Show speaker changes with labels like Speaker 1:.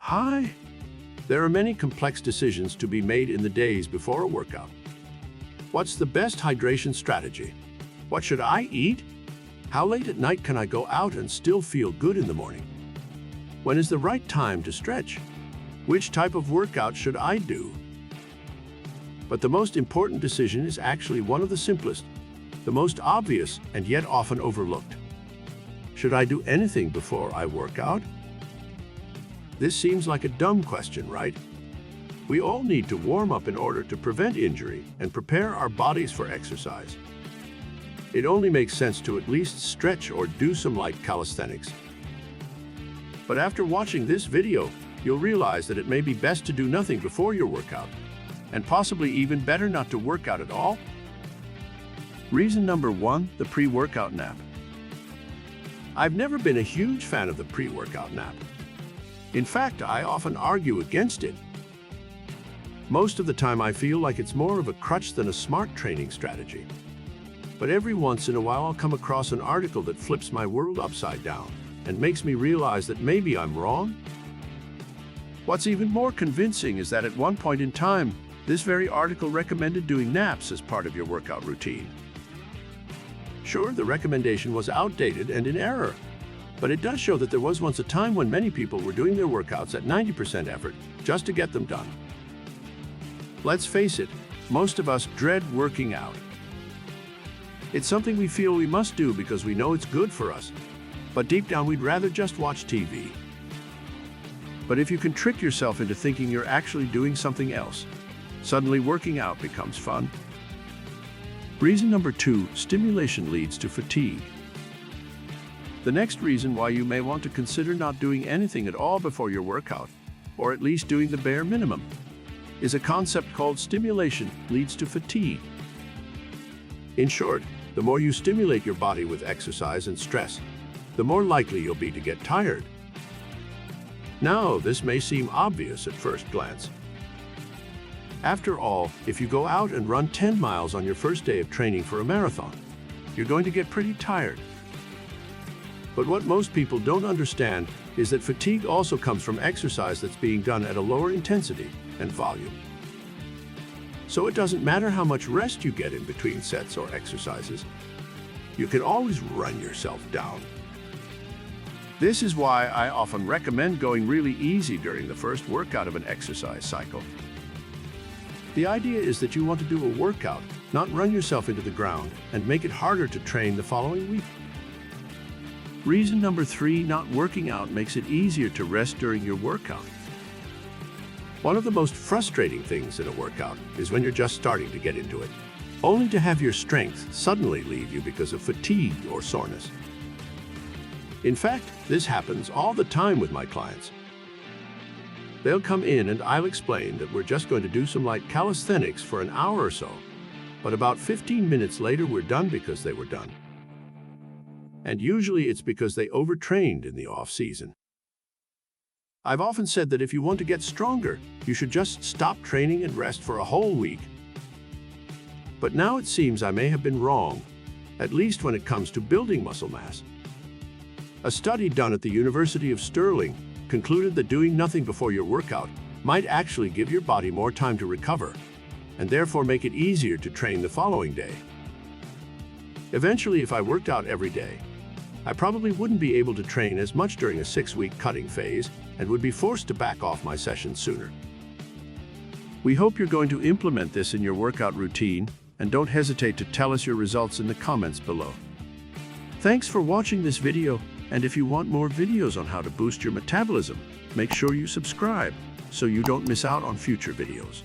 Speaker 1: Hi! There are many complex decisions to be made in the days before a workout. What's the best hydration strategy? What should I eat? How late at night can I go out and still feel good in the morning? When is the right time to stretch? Which type of workout should I do? But the most important decision is actually one of the simplest, the most obvious, and yet often overlooked. Should I do anything before I work out? This seems like a dumb question, right? We all need to warm up in order to prevent injury and prepare our bodies for exercise. It only makes sense to at least stretch or do some light calisthenics. But after watching this video, you'll realize that it may be best to do nothing before your workout, and possibly even better not to work out at all. Reason number 1, the pre-workout nap. I've never been a huge fan of the pre-workout nap. In fact, I often argue against it. Most of the time I feel like it's more of a crutch than a smart training strategy. But every once in a while I'll come across an article that flips my world upside down and makes me realize that maybe I'm wrong. What's even more convincing is that at one point in time, this very article recommended doing naps as part of your workout routine. Sure, the recommendation was outdated and in error, but it does show that there was once a time when many people were doing their workouts at 90% effort just to get them done. Let's face it, most of us dread working out. It's something we feel we must do because we know it's good for us, but deep down we'd rather just watch TV. But if you can trick yourself into thinking you're actually doing something else, suddenly working out becomes fun. Reason number 2, stimulation leads to fatigue. The next reason why you may want to consider not doing anything at all before your workout, or at least doing the bare minimum, is a concept called stimulation leads to fatigue. In short, the more you stimulate your body with exercise and stress, the more likely you'll be to get tired. Now, this may seem obvious at first glance. After all, if you go out and run 10 miles on your first day of training for a marathon, you're going to get pretty tired. But what most people don't understand is that fatigue also comes from exercise that's being done at a lower intensity and volume. So it doesn't matter how much rest you get in between sets or exercises, you can always run yourself down. This is why I often recommend going really easy during the first workout of an exercise cycle. The idea is that you want to do a workout, not run yourself into the ground and make it harder to train the following week. Reason number 3, not working out makes it easier to rest during your workout. One of the most frustrating things in a workout is when you're just starting to get into it, only to have your strength suddenly leave you because of fatigue or soreness. In fact, this happens all the time with my clients. They'll come in and I'll explain that we're just going to do some light calisthenics for an hour or so, but about 15 minutes later we're done because they were done. And usually it's because they overtrained in the off-season. I've often said that if you want to get stronger, you should just stop training and rest for a whole week. But now it seems I may have been wrong, at least when it comes to building muscle mass. A study done at the University of Stirling concluded that doing nothing before your workout might actually give your body more time to recover, and therefore make it easier to train the following day. Eventually, if I worked out every day, I probably wouldn't be able to train as much during a 6-week cutting phase and would be forced to back off my sessions sooner. We hope you're going to implement this in your workout routine, and don't hesitate to tell us your results in the comments below. Thanks for watching this video, and if you want more videos on how to boost your metabolism, make sure you subscribe so you don't miss out on future videos.